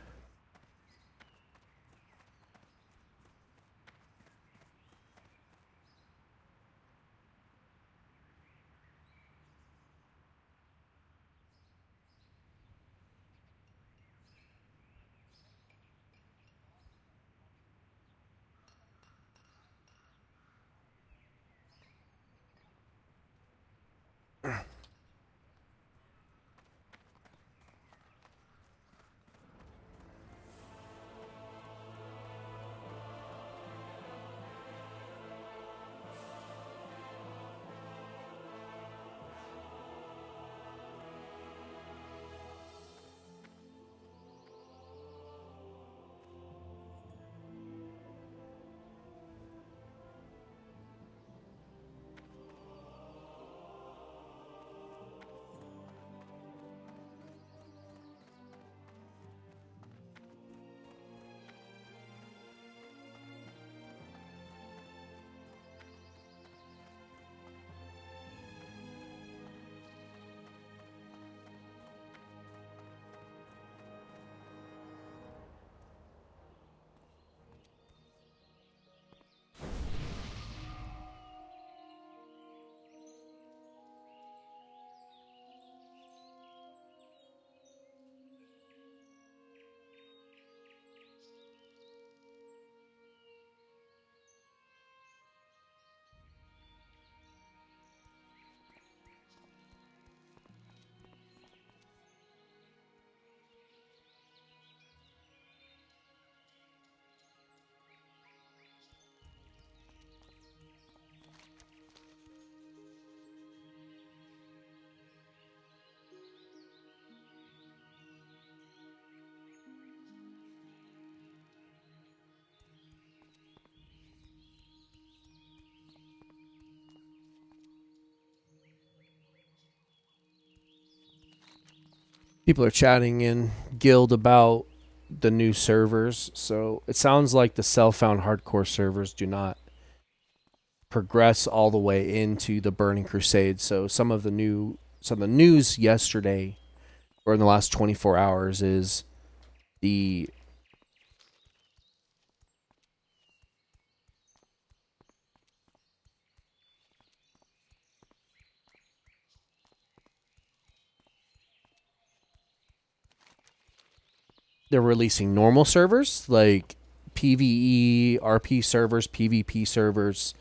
People are chatting in Guild about the new servers. So it sounds like the self-found hardcore servers do not progress all the way into the Burning Crusade. So some of the news yesterday or in the last 24 hours is the they're releasing normal servers like PvE, RP servers, PvP servers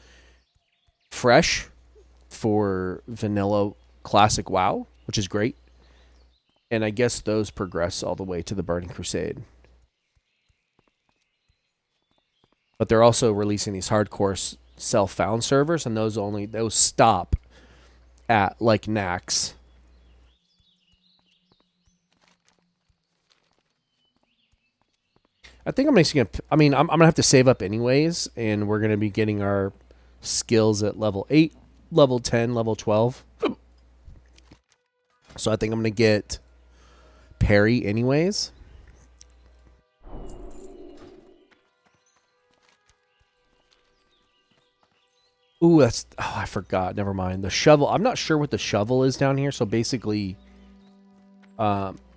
fresh for vanilla classic WoW, which is great. And I guess those progress all the way to the Burning Crusade. But they're also releasing these hardcore self-found servers, and those stop at like Nax. I think I'm gonna have to save up anyways, and we're gonna be getting our skills at level 8, level 10, level 12. So I think I'm gonna get parry anyways. Ooh, I forgot. Never mind. The shovel. I'm not sure what the shovel is down here. So basically,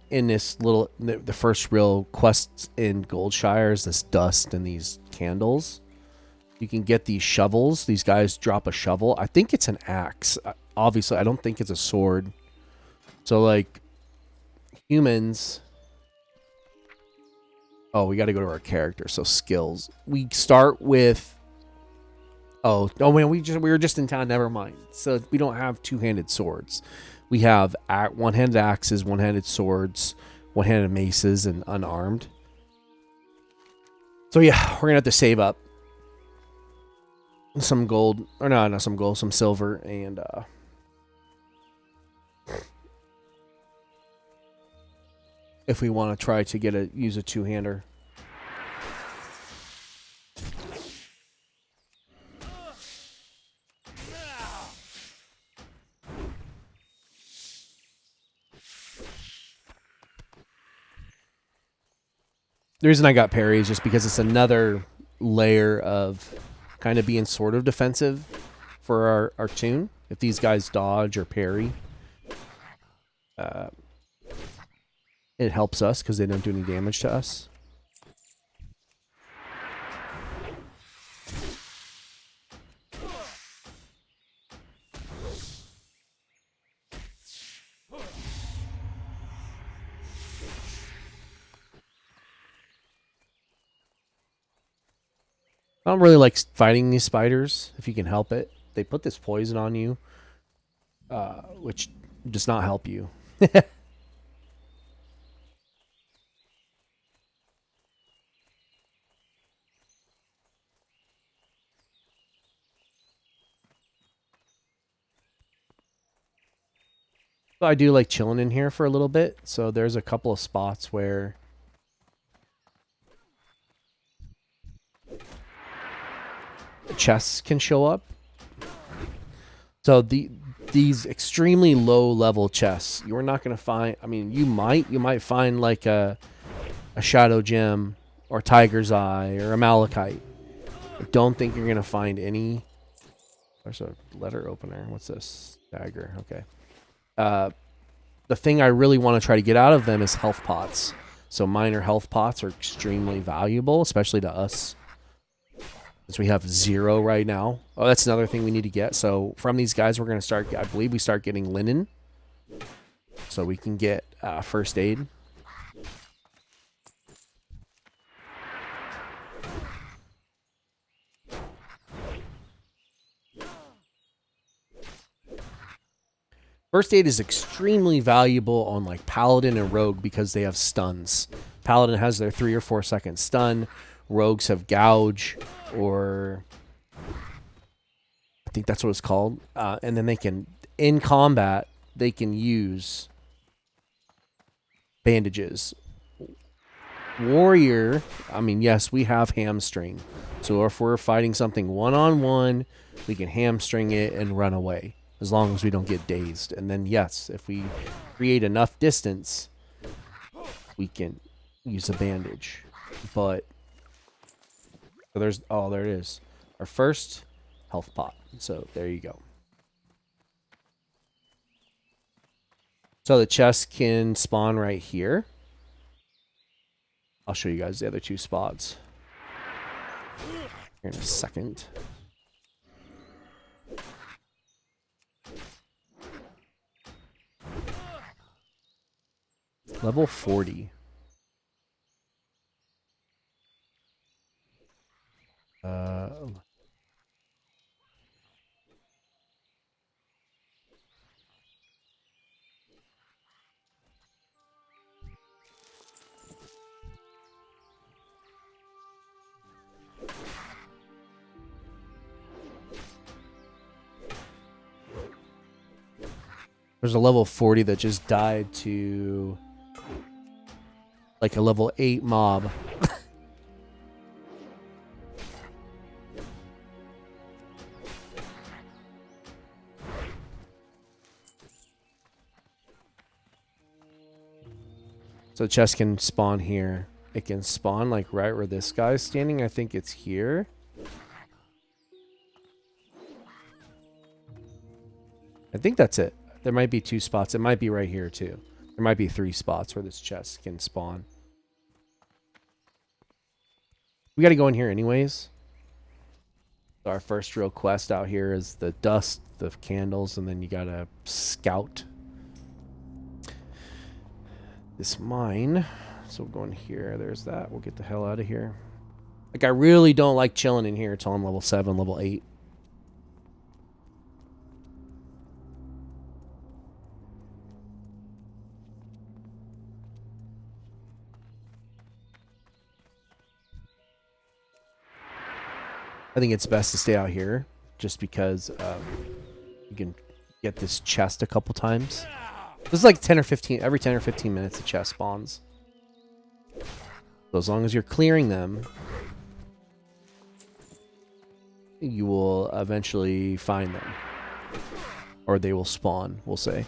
in this the first real quest in Goldshire is this dust and these candles. You can get these shovels. These guys drop a shovel. I think it's an axe. Obviously, I don't think it's a sword. So, like, humans... Oh, we got to go to our character. So, skills. We start with... Oh, man, we were just in town. Never mind. So, we don't have two-handed swords. We have one-handed axes, one-handed swords, one-handed maces, and unarmed. So, yeah, we're going to have to save up some gold. Or no, not some gold, some silver. And, if we want to try to use a two-hander. The reason I got parry is just because it's another layer of kind of being sort of defensive for our tune. If these guys dodge or parry, it helps us because they don't do any damage to us. I don't really like fighting these spiders if you can help it. They put this poison on you, which does not help you. So I do like chilling in here for a little bit. So there's a couple of spots where chests can show up. So these extremely low level chests, you're not going to find. I mean, you might find like a shadow gem or tiger's eye or a malachite. I don't think you're going to find any. There's a letter opener. What's this? Dagger. Okay. The thing I really want to try to get out of them is health pots. So minor health pots are extremely valuable, especially to us, since we have 0 right now. Oh, that's another thing we need to get. So from these guys, we're going to start, I believe we start getting linen. So we can get first aid. First aid is extremely valuable on like Paladin and Rogue because they have stuns. Paladin has their 3 or 4 second stun. Rogues have gouge, or I think that's what it's called. And then they can, in combat, they can use bandages. Warrior, I mean, yes, we have hamstring. So if we're fighting something one-on-one, we can hamstring it and run away, as long as we don't get dazed. And then, yes, if we create enough distance, we can use a bandage. But, so there's, oh, there it is. Our first health pot. So there you go. So the chest can spawn right here. I'll show you guys the other 2 spots here in a second. Level 40. There's a level 40 that just died to like a level 8 mob. So the chest can spawn here. It can spawn like right where this guy's standing. I think it's here. I think that's it. There might be 2 spots. It might be right here too. There might be 3 spots where this chest can spawn. We got to go in here anyways. So our first real quest out here is the dust, the candles, and then you got to scout this mine. So we'll go in here. There's that. We'll get the hell out of here. Like, I really don't like chilling in here until I'm level 7, level 8. I think it's best to stay out here just because you can get this chest a couple times. This is like 10 or 15, every 10 or 15 minutes, the chest spawns. So as long as you're clearing them, you will eventually find them. Or they will spawn, we'll say.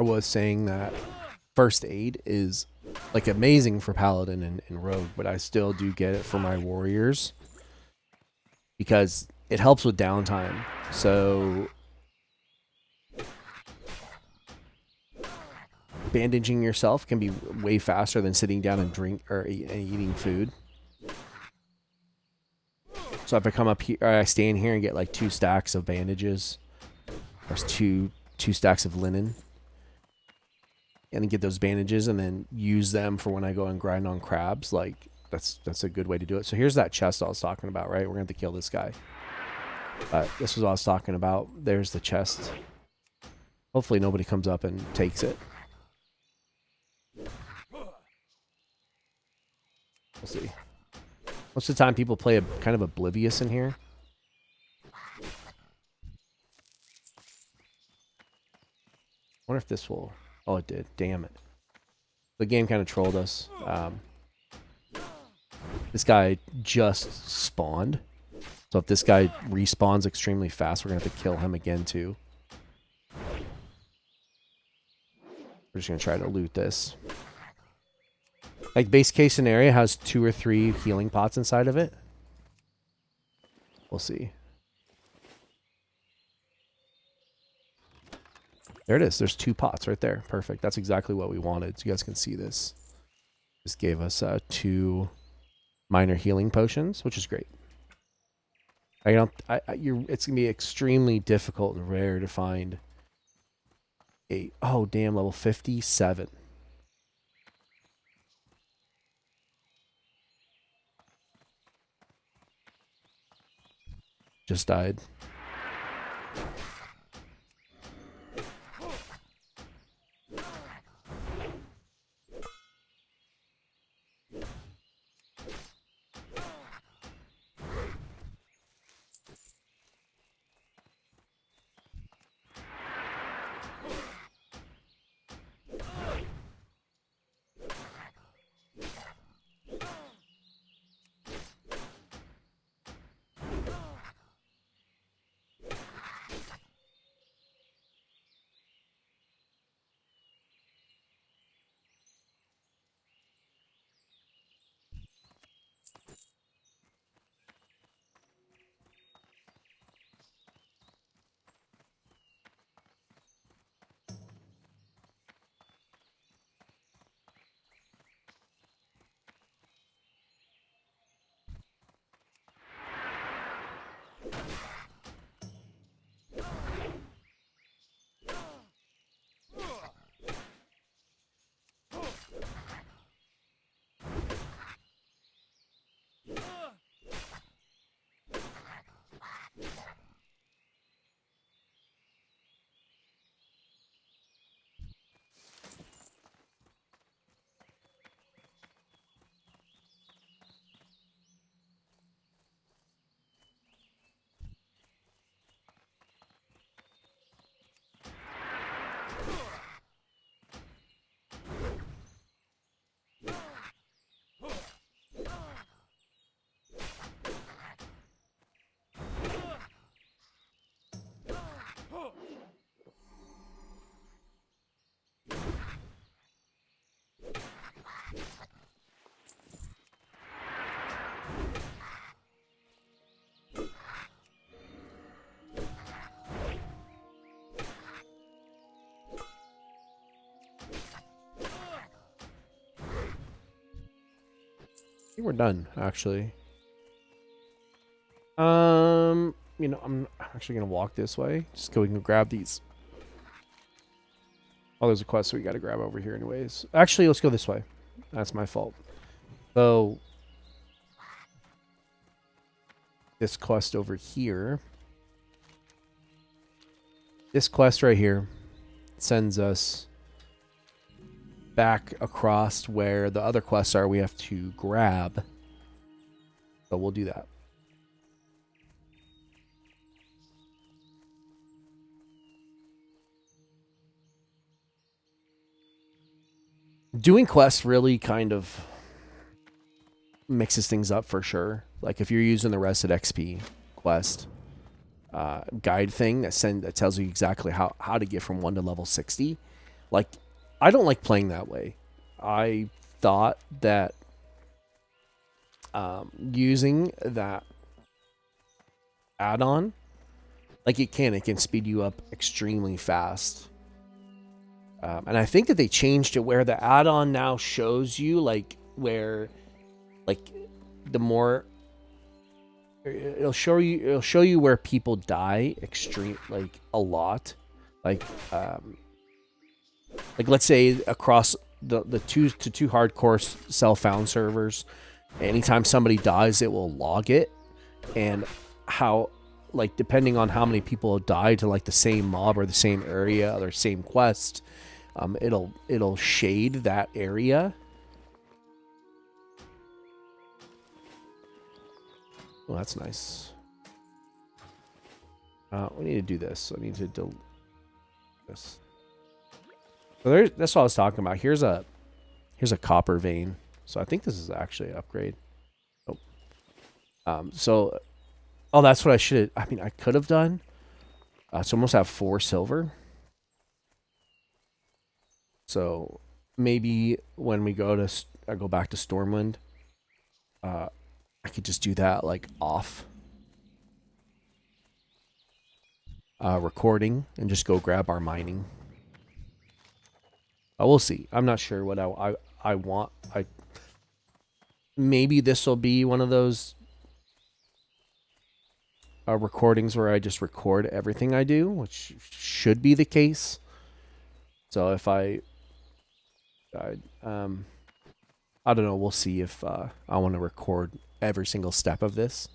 I was saying that first aid is like amazing for paladin and rogue, but I still do get it for my warriors because it helps with downtime. So bandaging yourself can be way faster than sitting down and eating food. So if I come up here, I stay in here and get like 2 stacks of bandages, or 2 stacks of linen, and then get those bandages and then use them for when I go and grind on crabs. Like that's a good way to do it. So here's that chest I was talking about, right? We're gonna have to kill this guy. This was what I was talking about. There's the chest. Hopefully nobody comes up and takes it. We'll see. Most of the time people play kind of oblivious in here. I wonder if this will... Oh, it did. Damn it. The game kind of trolled us. This guy just spawned. So if this guy respawns extremely fast, we're going to have to kill him again too. We're just going to try to loot this. Like, base case scenario has 2 or 3 healing pots inside of it. We'll see. There it is. There's 2 pots right there. Perfect. That's exactly what we wanted. So you guys can see this. This gave us 2 minor healing potions, which is great. It's gonna be extremely difficult and rare to find a... Oh, damn, level 57. Just died. I think we're done, actually. You know, I'm actually gonna walk this way. Just go, we can grab these. Oh, there's a quest we gotta grab over here anyways. Actually, let's go this way. That's my fault. So, this quest over here. This quest right here sends us back across where the other quests are we have to grab. So we'll do that. Doing quests really kind of mixes things up for sure. Like if you're using the Rested XP quest guide thing that tells you exactly how to get from 1 to level 60, Like, I don't like playing that way. I thought that using that add-on, like it can speed you up extremely fast. And I think that they changed it where the add-on now shows you like where, like, the more it'll show you where people die like a lot, like let's say across the two hardcore self-found servers, anytime somebody dies, it will log it, and how, like, depending on how many people have died to like the same mob or the same area or same quest, it'll shade that area. Well, that's nice. We need to do this. I need to delete this. So that's what I was talking about. Here's a copper vein. So I think this is actually an upgrade. Oh. Oh, that's what I should. I mean, I could have done. So almost have 4 silver. So maybe when we go back to Stormwind, I could just do that like off recording and just go grab our mining. We'll see. I'm not sure what I want. Maybe this will be one of those recordings where I just record everything I do, which should be the case. So if I don't know. We'll see if I want to record every single step of this.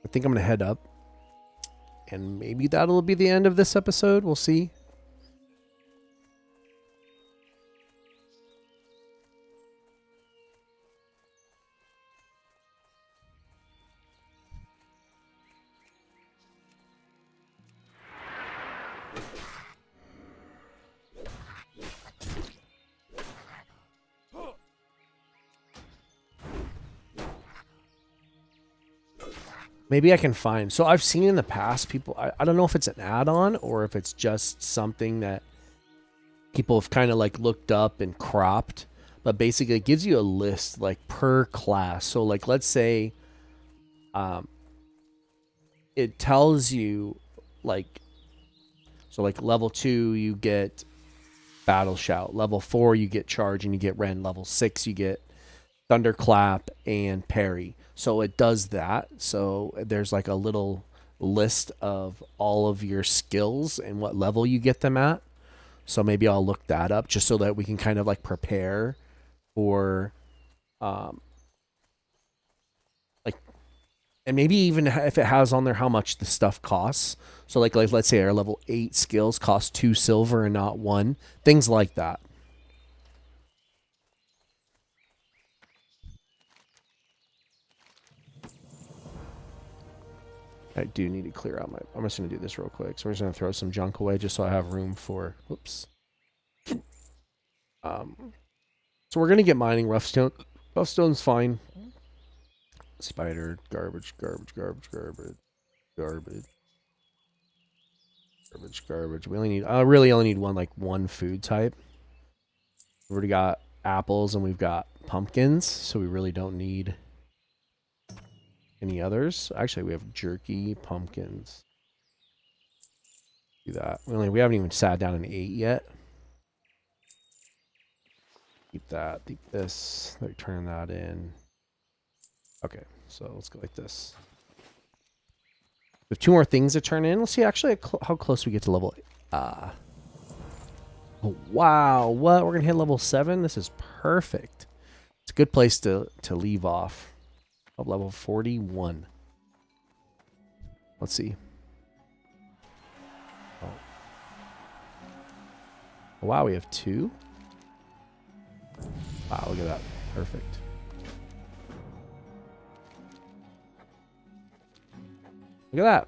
I think I'm going to head up, and maybe that'll be the end of this episode. We'll see. Maybe I can find. So I've seen in the past people, I don't know if it's an add-on or if it's just something that people have kind of like looked up and cropped, but basically it gives you a list like per class. So like, let's say it tells you like, so like level 2 you get Battle Shout, level 4 you get Charge and you get Rend, level 6 you get Thunderclap and Parry. So it does that. So there's like a little list of all of your skills and what level you get them at. So maybe I'll look that up just so that we can kind of like prepare for like, and maybe even if it has on there how much the stuff costs. So like let's say our level 8 skills cost 2 silver and not 1. Things like that. I do need to clear out my... I'm just going to do this real quick. So we're just going to throw some junk away just so I have room for... Whoops. So we're going to get mining Roughstone. Roughstone's fine. Spider, garbage. We only need... I really only need one food type. We've already got apples and we've got pumpkins, so we really don't need any others. Actually, we have jerky, pumpkins. Do that. We haven't even sat down and ate yet. Keep that. Keep this. Like, turn that in. Okay, so let's go like this. We have 2 more things to turn in. Let's see actually how close we get to level. Oh, wow. What? We're going to hit level 7? This is perfect. It's a good place to leave off. Level 41. Let's see. Oh. Wow, we have 2. Wow, look at that. Perfect. Look at that.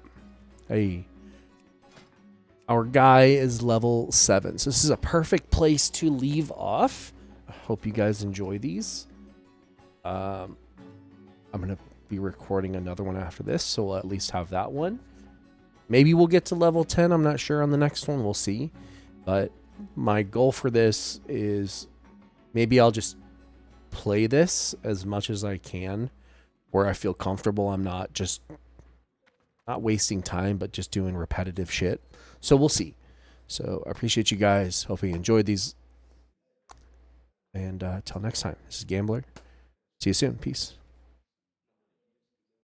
Hey. Our guy is level 7. So this is a perfect place to leave off. I hope you guys enjoy these. I'm going to be recording another one after this, so we'll at least have that one. Maybe we'll get to level 10. I'm not sure on the next one. We'll see. But my goal for this is maybe I'll just play this as much as I can where I feel comfortable. I'm not wasting time, but just doing repetitive shit. So we'll see. So I appreciate you guys. Hope you enjoyed these. And till next time, this is Gambler. See you soon. Peace.